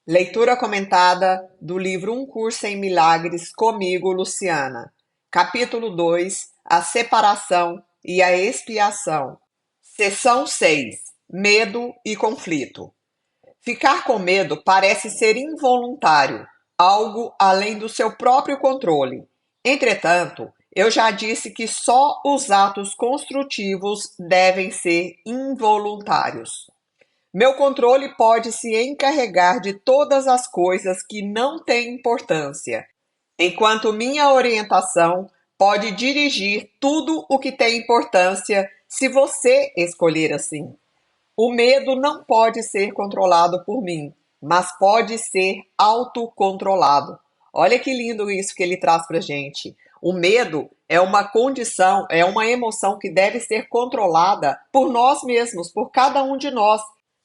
Leitura comentada do livro Um Curso em Milagres comigo, Luciana. Capítulo 2: A separação e a expiação. Seção 6: Medo e conflito. Ficar com medo parece ser involuntário, algo além do seu próprio controle. Entretanto, eu já disse que só os atos construtivos devem ser involuntários. Meu controle pode se encarregar de todas as coisas que não têm importância, enquanto minha orientação pode dirigir tudo o que tem importância se você escolher assim. O medo não pode ser controlado por mim, mas pode ser autocontrolado. Olha que lindo isso que ele traz para gente. O medo é uma condição, é uma emoção que deve ser controlada por nós mesmos, por cada um de nós.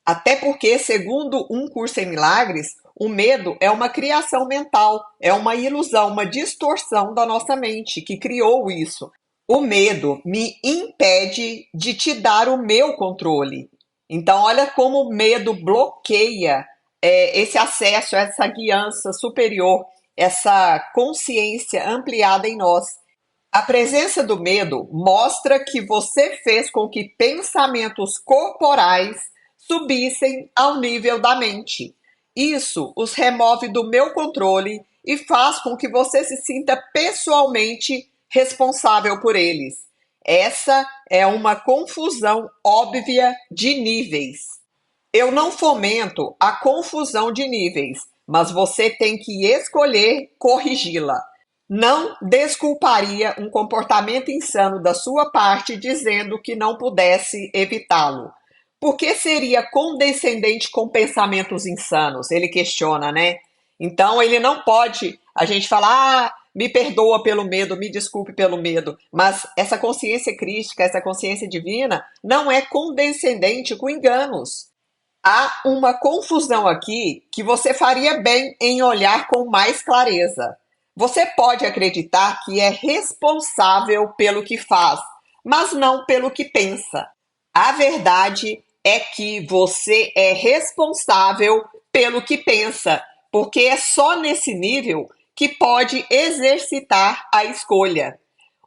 Até porque, segundo Um Curso em Milagres, o medo é uma criação mental, é uma ilusão, uma distorção da nossa mente que criou isso. O medo me impede de te dar o meu controle. Então, olha como o medo bloqueia esse acesso, essa guiança superior, essa consciência ampliada em nós. A presença do medo mostra que você fez com que pensamentos corporais subissem ao nível da mente. Isso os remove do meu controle e faz com que você se sinta pessoalmente responsável por eles. Essa é uma confusão óbvia de níveis. Eu não fomento a confusão de níveis, mas você tem que escolher corrigi-la. Não desculparia um comportamento insano da sua parte dizendo que não pudesse evitá-lo. Por que seria condescendente com pensamentos insanos? Ele questiona, né? Então ele não pode a gente falar, me perdoa pelo medo, me desculpe pelo medo, mas essa consciência crística, essa consciência divina, não é condescendente com enganos. Há uma confusão aqui que você faria bem em olhar com mais clareza. Você pode acreditar que é responsável pelo que faz, mas não pelo que pensa. A verdade é que você é responsável pelo que pensa, porque é só nesse nível que pode exercitar a escolha.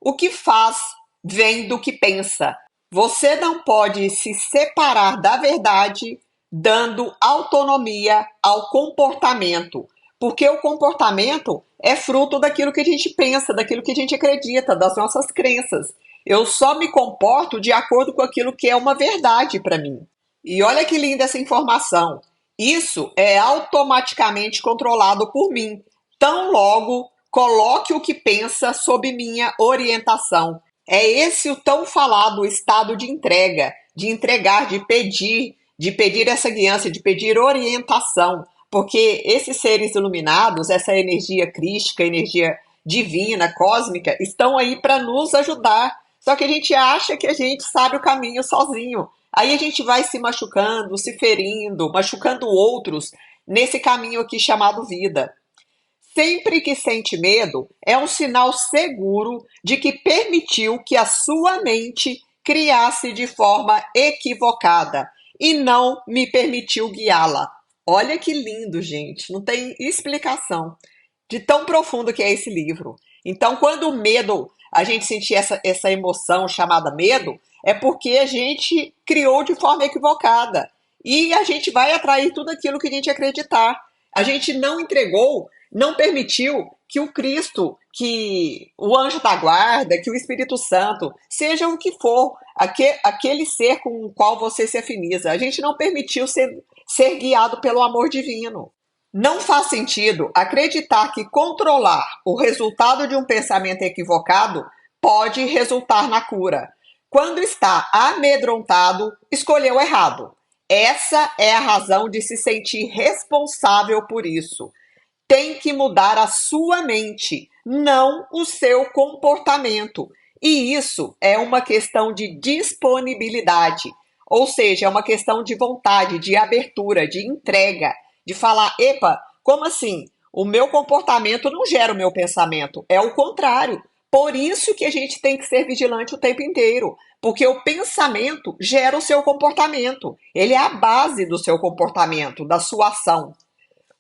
O que faz vem do que pensa. Você não pode se separar da verdade dando autonomia ao comportamento, porque o comportamento é fruto daquilo que a gente pensa, daquilo que a gente acredita, das nossas crenças. Eu só me comporto de acordo com aquilo que é uma verdade para mim. E olha que linda essa informação. Isso é automaticamente controlado por mim. Tão logo coloque o que pensa sob minha orientação. É esse o tão falado estado de entrega, de entregar, de pedir essa guiança, de pedir orientação, porque esses seres iluminados, essa energia crística, energia divina, cósmica, estão aí para nos ajudar. Só que a gente acha que a gente sabe o caminho sozinho. Aí a gente vai se machucando, se ferindo, machucando outros nesse caminho aqui chamado vida. Sempre que sente medo, é um sinal seguro de que permitiu que a sua mente criasse de forma equivocada e não me permitiu guiá-la. Olha que lindo, gente. Não tem explicação de tão profundo que é esse livro. Então, quando o medo, a gente sentir essa emoção chamada medo, é porque a gente criou de forma equivocada. E a gente vai atrair tudo aquilo que a gente acreditar. A gente não entregou, não permitiu que o Cristo, que o anjo da guarda, que o Espírito Santo, seja o que for, aquele ser com o qual você se afiniza. A gente não permitiu ser guiado pelo amor divino. Não faz sentido acreditar que controlar o resultado de um pensamento equivocado pode resultar na cura. Quando está amedrontado, escolheu errado. Essa é a razão de se sentir responsável por isso. Tem que mudar a sua mente, não o seu comportamento. E isso é uma questão de disponibilidade, ou seja, é uma questão de vontade, de abertura, de entrega, de falar, epa, como assim? O meu comportamento não gera o meu pensamento, é o contrário. Por isso que a gente tem que ser vigilante o tempo inteiro, porque o pensamento gera o seu comportamento. Ele é a base do seu comportamento, da sua ação.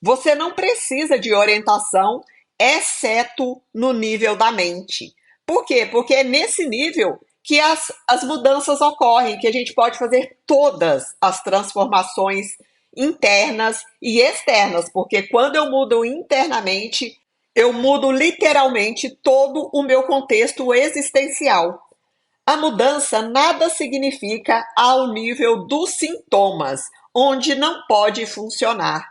Você não precisa de orientação, exceto no nível da mente. Por quê? Porque é nesse nível que as mudanças ocorrem, que a gente pode fazer todas as transformações internas e externas, porque quando eu mudo internamente, eu mudo literalmente todo o meu contexto existencial. A mudança nada significa ao nível dos sintomas, onde não pode funcionar.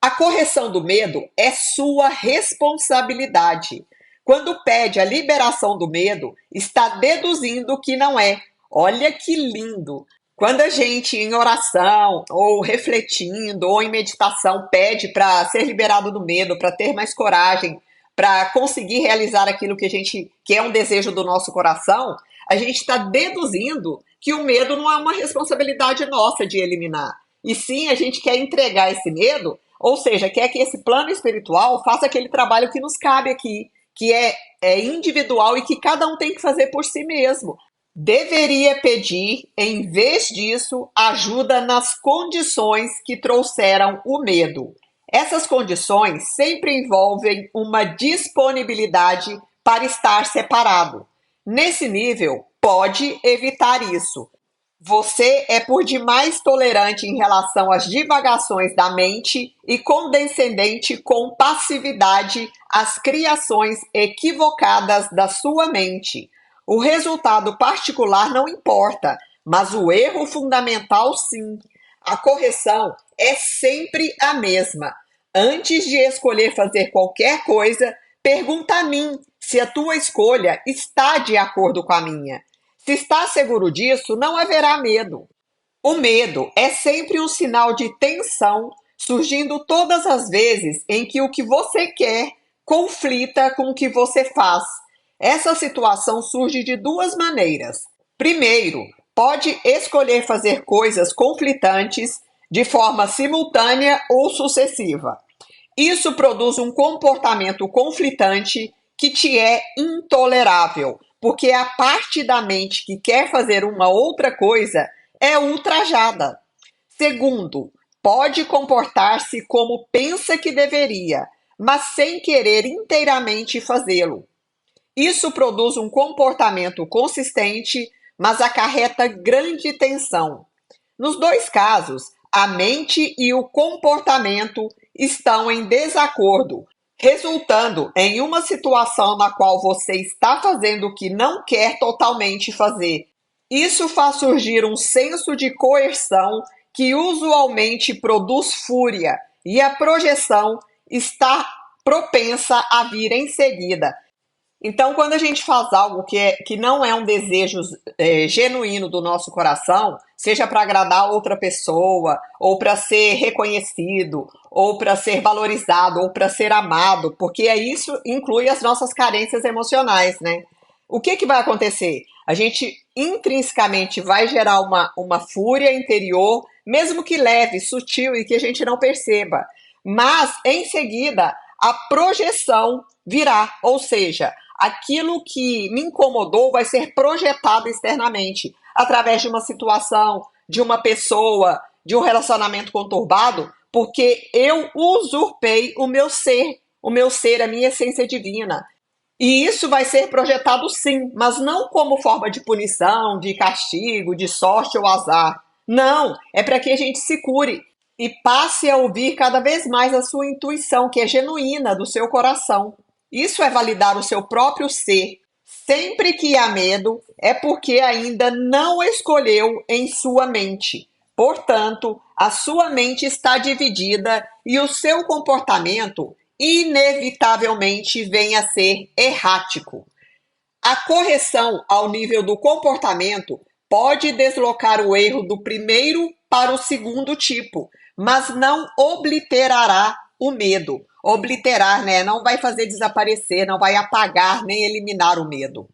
A correção do medo é sua responsabilidade. Quando pede a liberação do medo, está deduzindo que não é. Olha que lindo! Quando a gente, em oração, ou refletindo, ou em meditação, pede para ser liberado do medo, para ter mais coragem, para conseguir realizar aquilo que é um desejo do nosso coração, a gente está deduzindo que o medo não é uma responsabilidade nossa de eliminar. E sim, a gente quer entregar esse medo, ou seja, quer que esse plano espiritual faça aquele trabalho que nos cabe aqui, que é individual e que cada um tem que fazer por si mesmo. Deveria pedir, em vez disso, ajuda nas condições que trouxeram o medo. Essas condições sempre envolvem uma disponibilidade para estar separado. Nesse nível, pode evitar isso. Você é por demais tolerante em relação às divagações da mente e condescendente com passividade às criações equivocadas da sua mente. O resultado particular não importa, mas o erro fundamental sim. A correção é sempre a mesma. Antes de escolher fazer qualquer coisa, pergunta a mim se a tua escolha está de acordo com a minha. Se está seguro disso, não haverá medo. O medo é sempre um sinal de tensão, surgindo todas as vezes em que o que você quer conflita com o que você faz. Essa situação surge de duas maneiras. Primeiro, pode escolher fazer coisas conflitantes de forma simultânea ou sucessiva. Isso produz um comportamento conflitante que te é intolerável, porque a parte da mente que quer fazer uma outra coisa é ultrajada. Segundo, pode comportar-se como pensa que deveria, mas sem querer inteiramente fazê-lo. Isso produz um comportamento consistente, mas acarreta grande tensão. Nos dois casos, a mente e o comportamento estão em desacordo, resultando em uma situação na qual você está fazendo o que não quer totalmente fazer. Isso faz surgir um senso de coerção que usualmente produz fúria, e a projeção está propensa a vir em seguida. Então, quando a gente faz algo que não é um desejo genuíno do nosso coração, seja para agradar outra pessoa, ou para ser reconhecido, ou para ser valorizado, ou para ser amado, porque isso inclui as nossas carências emocionais, né? O que vai acontecer? A gente intrinsecamente vai gerar uma fúria interior, mesmo que leve, sutil e que a gente não perceba. Mas, em seguida, a projeção virá, ou seja, aquilo que me incomodou vai ser projetado externamente, através de uma situação, de uma pessoa, de um relacionamento conturbado, porque eu usurpei o meu ser, a minha essência divina. E isso vai ser projetado sim, mas não como forma de punição, de castigo, de sorte ou azar. Não, é para que a gente se cure e passe a ouvir cada vez mais a sua intuição, que é genuína do seu coração. Isso é validar o seu próprio ser. Sempre que há medo, é porque ainda não escolheu em sua mente. Portanto, a sua mente está dividida e o seu comportamento inevitavelmente vem a ser errático. A correção ao nível do comportamento pode deslocar o erro do primeiro para o segundo tipo, mas não obliterará o medo. Obliterar, né? Não vai fazer desaparecer, não vai apagar nem eliminar o medo.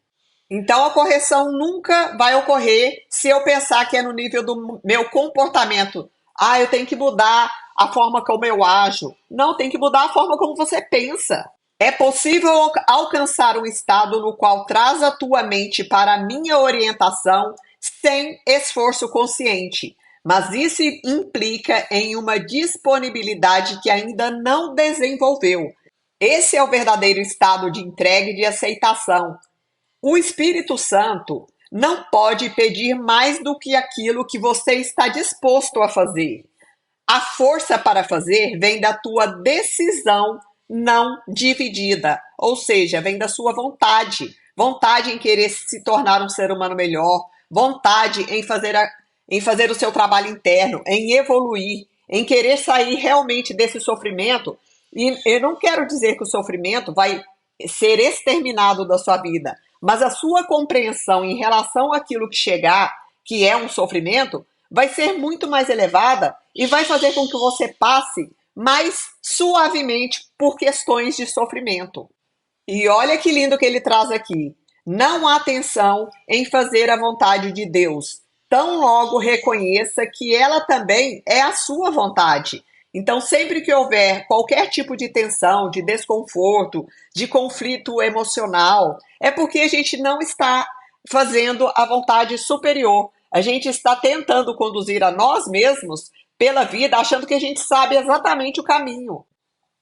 Então a correção nunca vai ocorrer se eu pensar que é no nível do meu comportamento. Ah, eu tenho que mudar a forma como eu ajo. Não, tem que mudar a forma como você pensa. É possível alcançar um estado no qual traz a tua mente para a minha orientação sem esforço consciente, mas isso implica em uma disponibilidade que ainda não desenvolveu. Esse é o verdadeiro estado de entrega e de aceitação. O Espírito Santo não pode pedir mais do que aquilo que você está disposto a fazer. A força para fazer vem da tua decisão não dividida, ou seja, vem da sua vontade. Vontade em querer se tornar um ser humano melhor, vontade em fazer o seu trabalho interno, em evoluir, em querer sair realmente desse sofrimento. E eu não quero dizer que o sofrimento vai ser exterminado da sua vida, mas a sua compreensão em relação àquilo que chegar, que é um sofrimento, vai ser muito mais elevada e vai fazer com que você passe mais suavemente por questões de sofrimento. E olha que lindo que ele traz aqui. Não há tensão em fazer a vontade de Deus, tão logo reconheça que ela também é a sua vontade. Então, sempre que houver qualquer tipo de tensão, de desconforto, de conflito emocional, é porque a gente não está fazendo a vontade superior. A gente está tentando conduzir a nós mesmos pela vida, achando que a gente sabe exatamente o caminho.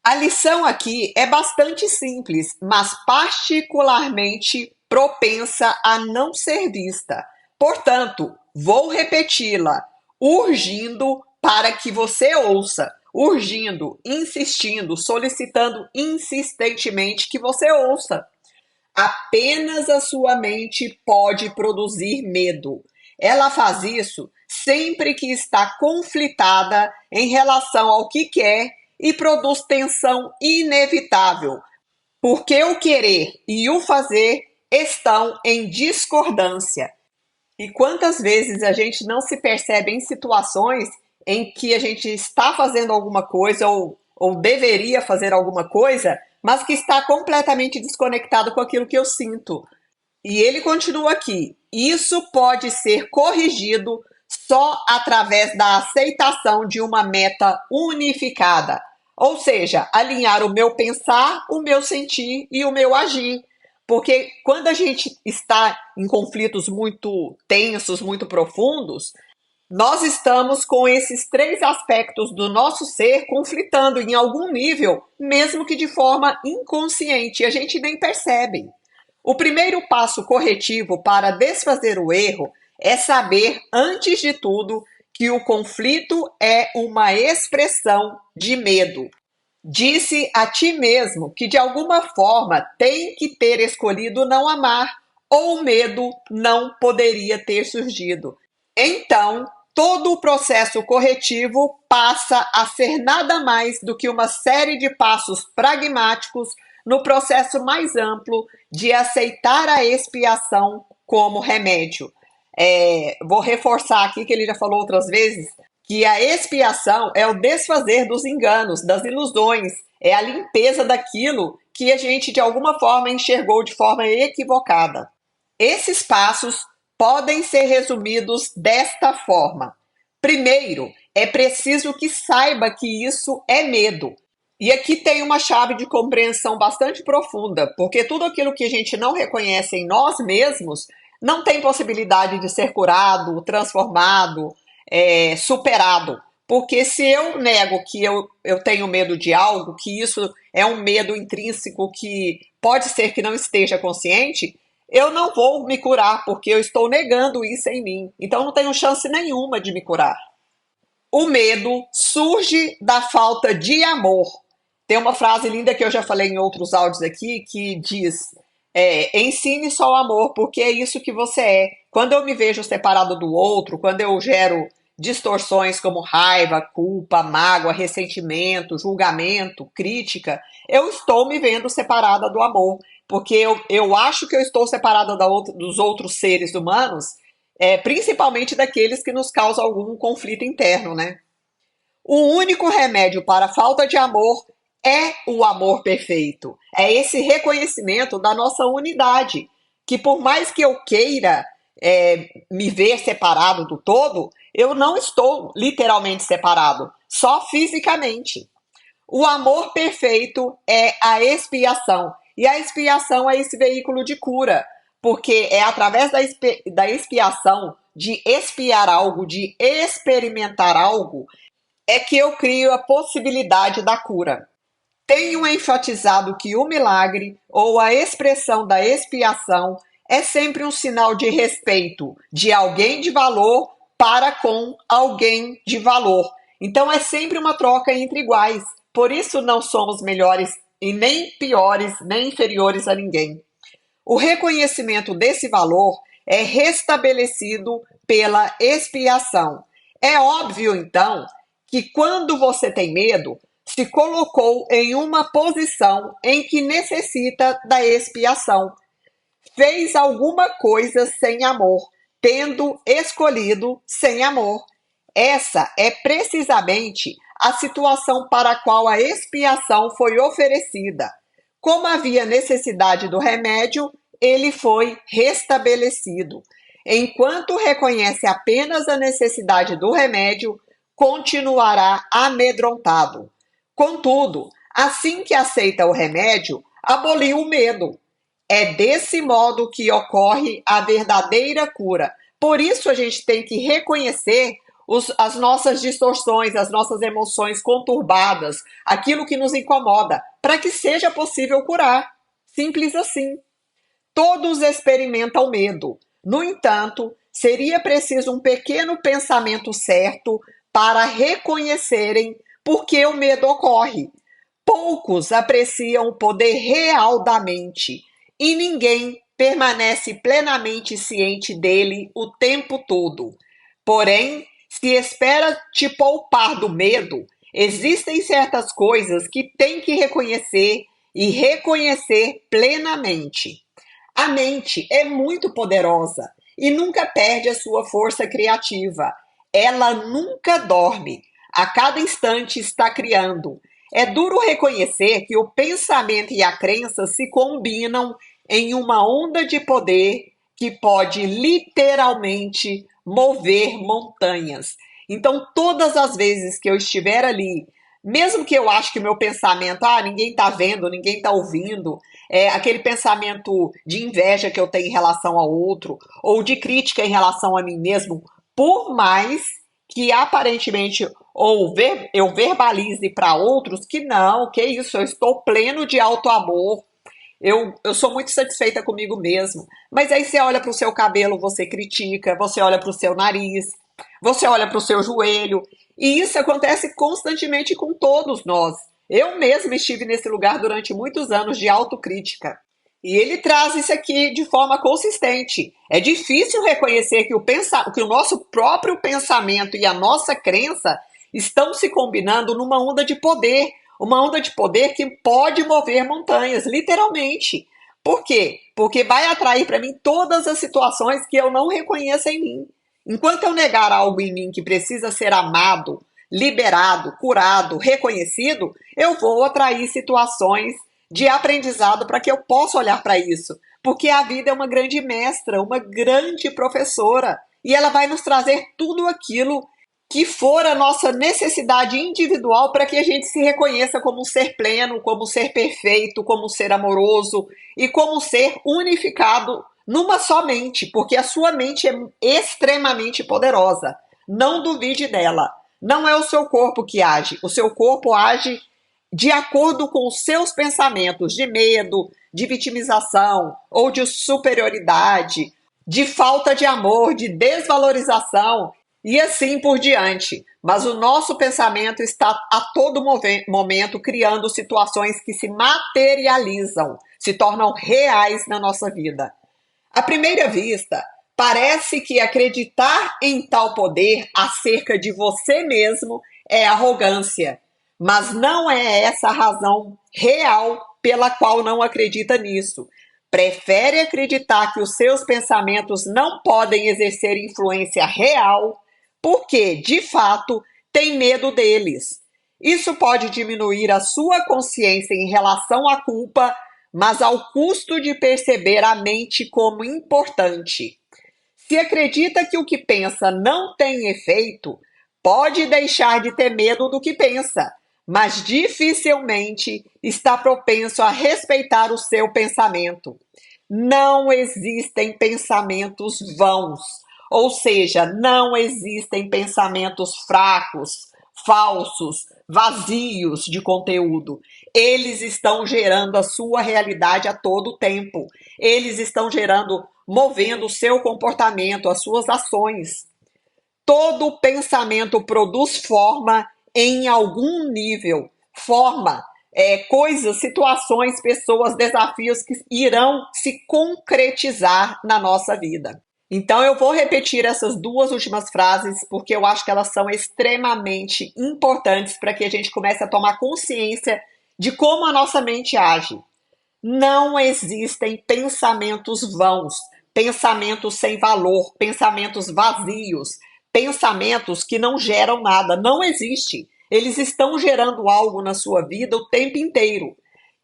A lição aqui é bastante simples, mas particularmente propensa a não ser vista. Portanto, vou repeti-la, urgindo para que você ouça, urgindo, insistindo, solicitando insistentemente que você ouça. Apenas a sua mente pode produzir medo. Ela faz isso sempre que está conflitada em relação ao que quer e produz tensão inevitável, porque o querer e o fazer estão em discordância. E quantas vezes a gente não se percebe em situações em que a gente está fazendo alguma coisa ou deveria fazer alguma coisa, mas que está completamente desconectado com aquilo que eu sinto. E ele continua aqui. Isso pode ser corrigido só através da aceitação de uma meta unificada. Ou seja, alinhar o meu pensar, o meu sentir e o meu agir. Porque quando a gente está em conflitos muito tensos, muito profundos, nós estamos com esses três aspectos do nosso ser conflitando em algum nível, mesmo que de forma inconsciente, e a gente nem percebe. O primeiro passo corretivo para desfazer o erro é saber, antes de tudo, que o conflito é uma expressão de medo. Disse a ti mesmo que de alguma forma tem que ter escolhido não amar, ou o medo não poderia ter surgido. Então, todo o processo corretivo passa a ser nada mais do que uma série de passos pragmáticos no processo mais amplo de aceitar a expiação como remédio. Vou reforçar aqui que ele já falou outras vezes que a expiação é o desfazer dos enganos, das ilusões, é a limpeza daquilo que a gente de alguma forma enxergou de forma equivocada. Esses passos podem ser resumidos desta forma. Primeiro, é preciso que saiba que isso é medo. E aqui tem uma chave de compreensão bastante profunda, porque tudo aquilo que a gente não reconhece em nós mesmos não tem possibilidade de ser curado, transformado, superado. Porque se eu nego que eu tenho medo de algo, que isso é um medo intrínseco que pode ser que não esteja consciente, eu não vou me curar, porque eu estou negando isso em mim. Então não tenho chance nenhuma de me curar. O medo surge da falta de amor. Tem uma frase linda que eu já falei em outros áudios aqui, que diz: ensine só o amor, porque é isso que você é. Quando eu me vejo separado do outro, quando eu gero distorções como raiva, culpa, mágoa, ressentimento, julgamento, crítica, eu estou me vendo separada do amor, porque eu acho que eu estou separada dos outros seres humanos, principalmente daqueles que nos causam algum conflito interno, né? O único remédio para a falta de amor é o amor perfeito. É esse reconhecimento da nossa unidade, que por mais que eu queira me ver separado do todo, eu não estou literalmente separado, só fisicamente. O amor perfeito é a expiação, e a expiação é esse veículo de cura, porque é através da expiação de espiar algo, de experimentar algo, é que eu crio a possibilidade da cura. Tenho enfatizado que o milagre ou a expressão da expiação é sempre um sinal de respeito de alguém de valor para com alguém de valor. Então é sempre uma troca entre iguais. Por isso não somos melhores e nem piores, nem inferiores a ninguém. O reconhecimento desse valor é restabelecido pela expiação. É óbvio, então, que quando você tem medo, se colocou em uma posição em que necessita da expiação. Fez alguma coisa sem amor, tendo escolhido sem amor. Essa é precisamente a situação para a qual a expiação foi oferecida. Como havia necessidade do remédio, ele foi restabelecido. Enquanto reconhece apenas a necessidade do remédio, continuará amedrontado. Contudo, assim que aceita o remédio, aboliu o medo. É desse modo que ocorre a verdadeira cura. Por isso a gente tem que reconhecer as nossas distorções, as nossas emoções conturbadas, aquilo que nos incomoda, para que seja possível curar. Simples assim. Todos experimentam medo. No entanto, seria preciso um pequeno pensamento certo para reconhecerem por que o medo ocorre. Poucos apreciam o poder real da mente e ninguém permanece plenamente ciente dele o tempo todo. Porém, se espera te poupar do medo, existem certas coisas que tem que reconhecer e reconhecer plenamente. A mente é muito poderosa e nunca perde a sua força criativa. Ela nunca dorme. A cada instante está criando. É duro reconhecer que o pensamento e a crença se combinam em uma onda de poder que pode literalmente mover montanhas. Então, todas as vezes que eu estiver ali, mesmo que eu ache que o meu pensamento, ninguém está vendo, ninguém está ouvindo, aquele pensamento de inveja que eu tenho em relação ao outro, ou de crítica em relação a mim mesmo, por mais que aparentemente eu verbalize para outros que não, que isso, eu estou pleno de auto-amor, eu sou muito satisfeita comigo mesmo. Mas aí você olha para o seu cabelo, você critica, você olha para o seu nariz, você olha para o seu joelho, e isso acontece constantemente com todos nós. Eu mesma estive nesse lugar durante muitos anos de autocrítica. E ele traz isso aqui de forma consistente. É difícil reconhecer que que o nosso próprio pensamento e a nossa crença estão se combinando numa onda de poder. Uma onda de poder que pode mover montanhas, literalmente. Por quê? Porque vai atrair para mim todas as situações que eu não reconheço em mim. Enquanto eu negar algo em mim que precisa ser amado, liberado, curado, reconhecido, eu vou atrair situações de aprendizado para que eu possa olhar para isso. Porque a vida é uma grande mestra, uma grande professora, e ela vai nos trazer tudo aquilo que for a nossa necessidade individual para que a gente se reconheça como um ser pleno, como um ser perfeito, como um ser amoroso e como um ser unificado numa só mente, porque a sua mente é extremamente poderosa. Não duvide dela. Não é o seu corpo que age, o seu corpo age de acordo com os seus pensamentos de medo, de vitimização ou de superioridade, de falta de amor, de desvalorização e assim por diante. Mas o nosso pensamento está a todo momento criando situações que se materializam, se tornam reais na nossa vida. À primeira vista, parece que acreditar em tal poder acerca de você mesmo é arrogância, mas não é essa a razão real pela qual não acredita nisso. Prefere acreditar que os seus pensamentos não podem exercer influência real porque, de fato, tem medo deles. Isso pode diminuir a sua consciência em relação à culpa, mas ao custo de perceber a mente como importante. Se acredita que o que pensa não tem efeito, pode deixar de ter medo do que pensa, mas dificilmente está propenso a respeitar o seu pensamento. Não existem pensamentos vãos. Ou seja, não existem pensamentos fracos, falsos, vazios de conteúdo. Eles estão gerando a sua realidade a todo tempo. Eles estão gerando, movendo o seu comportamento, as suas ações. Todo pensamento produz forma em algum nível. Forma, coisas, situações, pessoas, desafios que irão se concretizar na nossa vida. Então, eu vou repetir essas duas últimas frases porque eu acho que elas são extremamente importantes para que a gente comece a tomar consciência de como a nossa mente age. Não existem pensamentos vãos, pensamentos sem valor, pensamentos vazios, pensamentos que não geram nada. Não existe. Eles estão gerando algo na sua vida o tempo inteiro.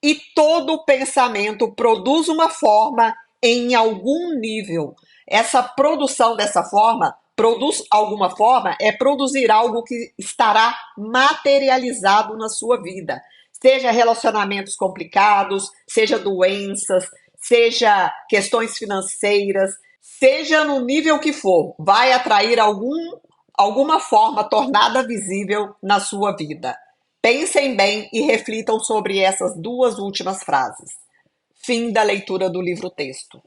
E todo pensamento produz uma forma em algum nível. Essa produção dessa forma, produz alguma forma, é produzir algo que estará materializado na sua vida. Seja relacionamentos complicados, seja doenças, seja questões financeiras, seja no nível que for, vai atrair alguma forma tornada visível na sua vida. Pensem bem e reflitam sobre essas duas últimas frases. Fim da leitura do livro-texto.